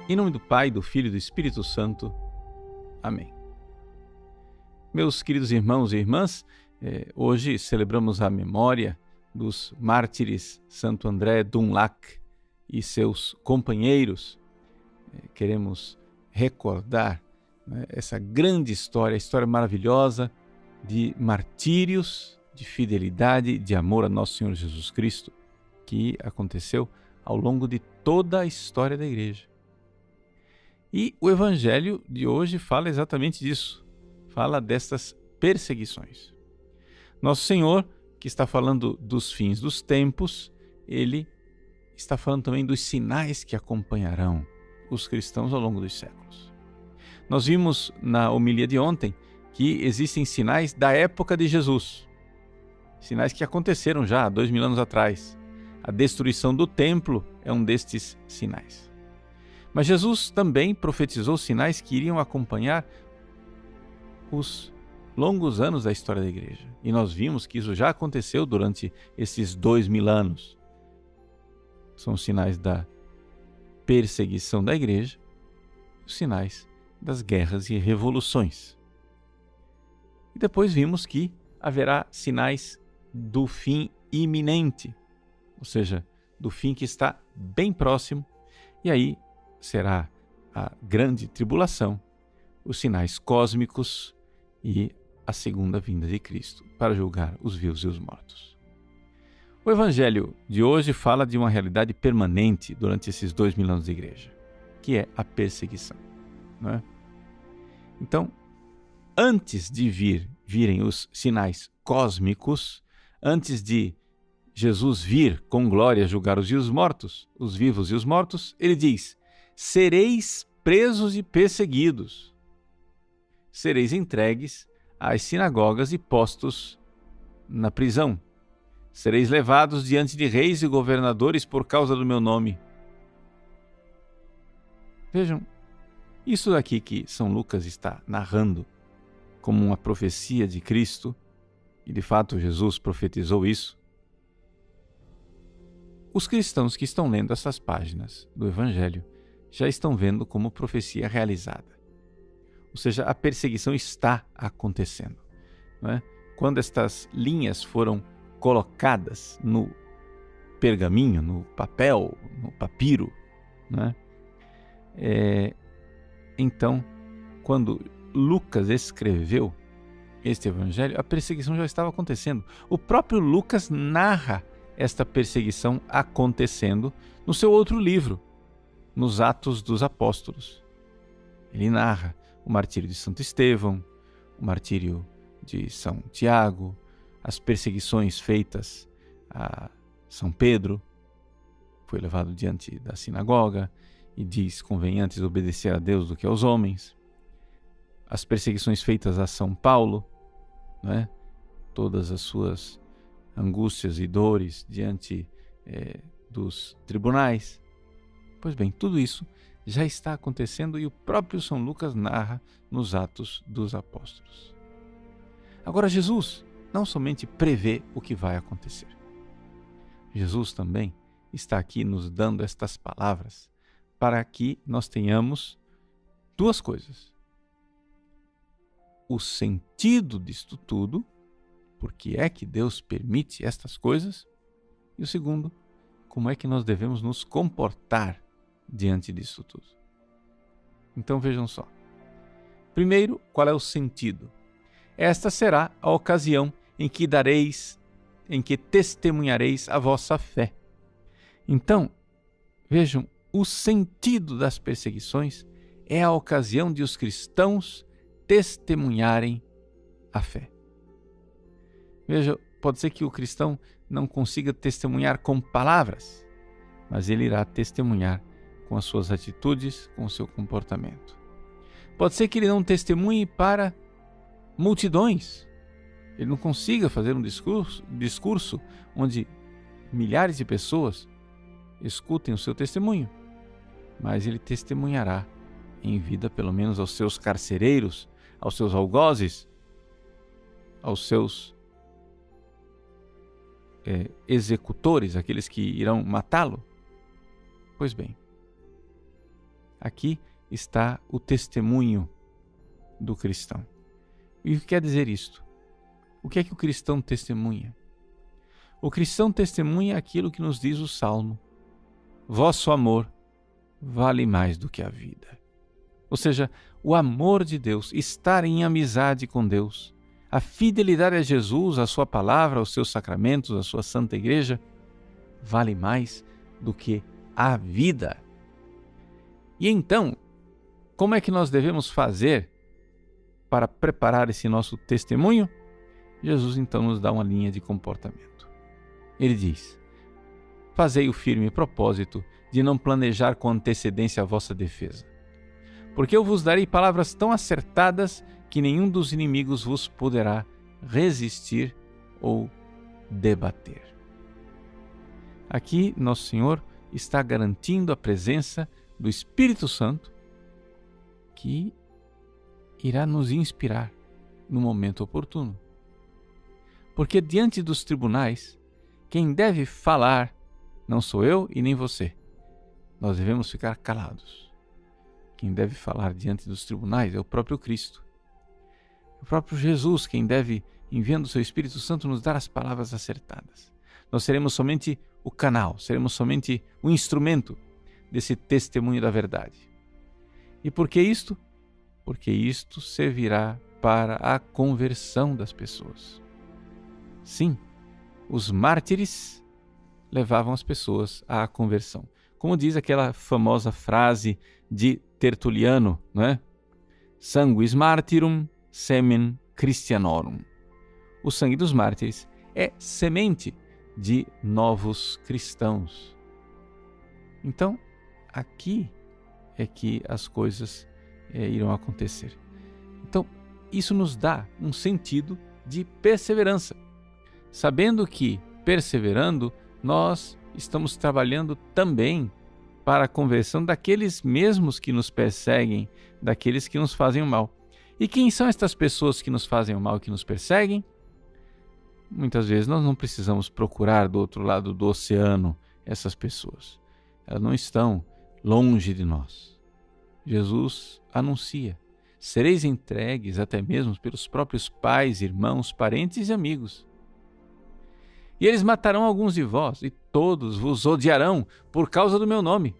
Em nome do Pai, do Filho e do Espírito Santo. Amém. Meus queridos irmãos e irmãs, hoje celebramos a memória dos mártires Santo André Dunlac e seus companheiros. Queremos recordar essa grande história, a história maravilhosa de martírios, de fidelidade, de amor a nosso Senhor Jesus Cristo, que aconteceu ao longo de toda a história da Igreja. E o Evangelho de hoje fala exatamente disso, fala dessas perseguições. Nosso Senhor, que está falando dos fins dos tempos, Ele está falando também dos sinais que acompanharão os cristãos ao longo dos séculos. Nós vimos na homilia de ontem que existem sinais da época de Jesus, sinais que aconteceram já há 2000 anos atrás. A destruição do templo é um destes sinais. Mas Jesus também profetizou sinais que iriam acompanhar os longos anos da história da Igreja. E nós vimos que isso já aconteceu durante esses 2000 anos. São sinais da perseguição da Igreja, os sinais das guerras e revoluções. E depois vimos que haverá sinais do fim iminente, ou seja, do fim que está bem próximo, e aí será a grande tribulação, os sinais cósmicos e a segunda vinda de Cristo para julgar os vivos e os mortos. O Evangelho de hoje fala de uma realidade permanente durante esses 2000 anos de igreja, que é a perseguição, não é? Então, antes de virem os sinais cósmicos, antes de Jesus vir com glória julgar os vivos e os mortos, ele diz: sereis presos e perseguidos, sereis entregues às sinagogas e postos na prisão, sereis levados diante de reis e governadores por causa do meu nome. Vejam, isso daqui que São Lucas está narrando como uma profecia de Cristo, e de fato Jesus profetizou isso, os cristãos que estão lendo essas páginas do Evangelho já estão vendo como profecia realizada. Ou seja, a perseguição está acontecendo, não é? Quando estas linhas foram colocadas no pergaminho, no papel, no papiro, não é? Então, quando Lucas escreveu este Evangelho, a perseguição já estava acontecendo. O próprio Lucas narra esta perseguição acontecendo no seu outro livro, nos Atos dos Apóstolos. Ele narra o martírio de Santo Estevão, o martírio de São Tiago, as perseguições feitas a São Pedro, foi levado diante da sinagoga e diz: convém antes obedecer a Deus do que aos homens. As perseguições feitas a São Paulo, não é? Todas as suas angústias e dores diante dos tribunais. Pois bem, tudo isso já está acontecendo e o próprio São Lucas narra nos Atos dos Apóstolos. Agora, Jesus não somente prevê o que vai acontecer. Jesus também está aqui nos dando estas palavras para que nós tenhamos duas coisas: o sentido disto tudo, por que é que Deus permite estas coisas, e o segundo, como é que nós devemos nos comportar diante disso tudo. Então vejam só. Primeiro, qual é o sentido? Esta será a ocasião em que testemunhareis a vossa fé. Então, vejam, o sentido das perseguições é a ocasião de os cristãos testemunharem a fé. Veja, pode ser que o cristão não consiga testemunhar com palavras, mas ele irá testemunhar com as suas atitudes, com o seu comportamento. Pode ser que ele não testemunhe para multidões, ele não consiga fazer um discurso onde milhares de pessoas escutem o seu testemunho, mas ele testemunhará em vida, pelo menos aos seus carcereiros, aos seus algozes, aos seus executores, aqueles que irão matá-lo. Pois bem, Aqui está o testemunho do cristão. E o que quer dizer isto? O que é que o cristão testemunha? O cristão testemunha aquilo que nos diz o Salmo: vosso amor vale mais do que a vida. Ou seja, o amor de Deus, estar em amizade com Deus, a fidelidade a Jesus, a sua palavra, aos seus sacramentos, a sua santa igreja, vale mais do que a vida. E então, como é que nós devemos fazer para preparar esse nosso testemunho? Jesus então nos dá uma linha de comportamento. Ele diz: fazei o firme propósito de não planejar com antecedência a vossa defesa, porque eu vos darei palavras tão acertadas que nenhum dos inimigos vos poderá resistir ou debater. Aqui, Nosso Senhor está garantindo a presença do Espírito Santo, que irá nos inspirar no momento oportuno. Porque diante dos tribunais, quem deve falar não sou eu e nem você. Nós devemos ficar calados. Quem deve falar diante dos tribunais é o próprio Cristo. É o próprio Jesus quem deve, enviando o seu Espírito Santo, nos dar as palavras acertadas. Nós seremos somente o canal, seremos somente o instrumento desse testemunho da verdade. E por que isto? Porque isto servirá para a conversão das pessoas. Sim, os mártires levavam as pessoas à conversão. Como diz aquela famosa frase de Tertuliano, não é? Sanguis martyrum semen Christianorum. O sangue dos mártires é semente de novos cristãos. Então, aqui é que as coisas irão acontecer. Então, isso nos dá um sentido de perseverança, sabendo que, perseverando, nós estamos trabalhando também para a conversão daqueles mesmos que nos perseguem, daqueles que nos fazem o mal. E quem são estas pessoas que nos fazem o mal, que nos perseguem? Muitas vezes nós não precisamos procurar do outro lado do oceano essas pessoas. Elas não estão longe de nós. Jesus anuncia: sereis entregues até mesmo pelos próprios pais, irmãos, parentes e amigos. E eles matarão alguns de vós, e todos vos odiarão por causa do meu nome.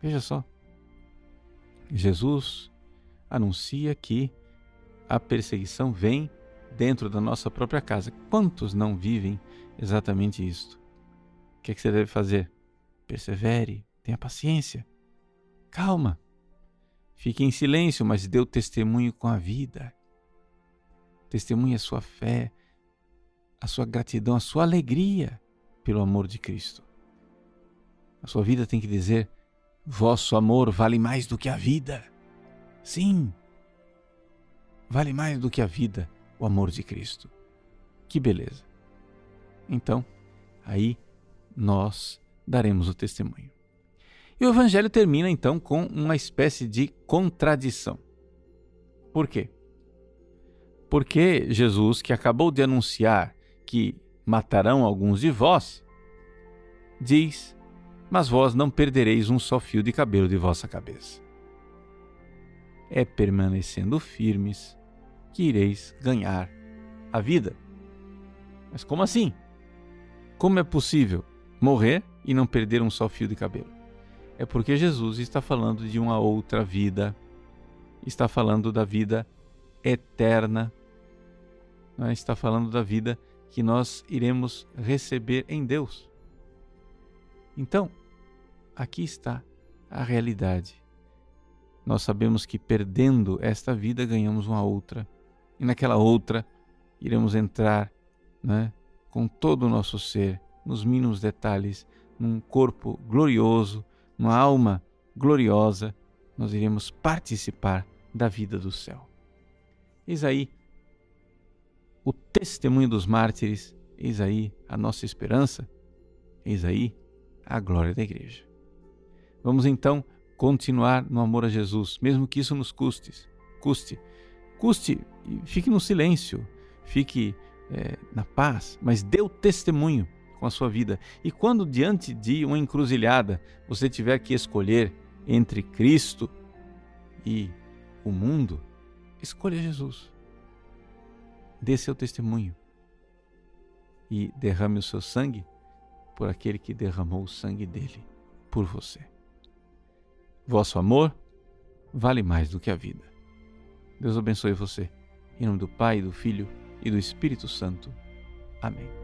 Veja só. Jesus anuncia que a perseguição vem dentro da nossa própria casa. Quantos não vivem exatamente isto? O que é que você deve fazer? Persevere, tenha paciência, calma. Fique em silêncio, mas dê o testemunho com a vida. Testemunhe a sua fé, a sua gratidão, a sua alegria pelo amor de Cristo. A sua vida tem que dizer: vosso amor vale mais do que a vida. Sim, vale mais do que a vida, o amor de Cristo. Que beleza! Então, aí nós daremos o testemunho. E o Evangelho termina então com uma espécie de contradição. Por quê? Porque Jesus, que acabou de anunciar que matarão alguns de vós, diz: mas vós não perdereis um só fio de cabelo de vossa cabeça. É permanecendo firmes que ireis ganhar a vida. Mas como assim? Como é possível morrer e não perder um só fio de cabelo? É porque Jesus está falando de uma outra vida, está falando da vida eterna, está falando da vida que nós iremos receber em Deus. Então, aqui está a realidade. Nós sabemos que perdendo esta vida ganhamos uma outra, e naquela outra iremos entrar, com todo o nosso ser, nos mínimos detalhes, num corpo glorioso, numa alma gloriosa, nós iremos participar da vida do céu. Eis aí o testemunho dos mártires, eis aí a nossa esperança, eis aí a glória da igreja. Vamos então continuar no amor a Jesus, mesmo que isso nos custe, fique no silêncio, fique na paz, mas dê o testemunho com a sua vida. E quando diante de uma encruzilhada você tiver que escolher entre Cristo e o mundo, escolha Jesus. Dê seu testemunho e derrame o seu sangue por aquele que derramou o sangue dele por você. Vosso amor vale mais do que a vida. Deus abençoe você. Em nome do Pai, do Filho e do Espírito Santo. Amém.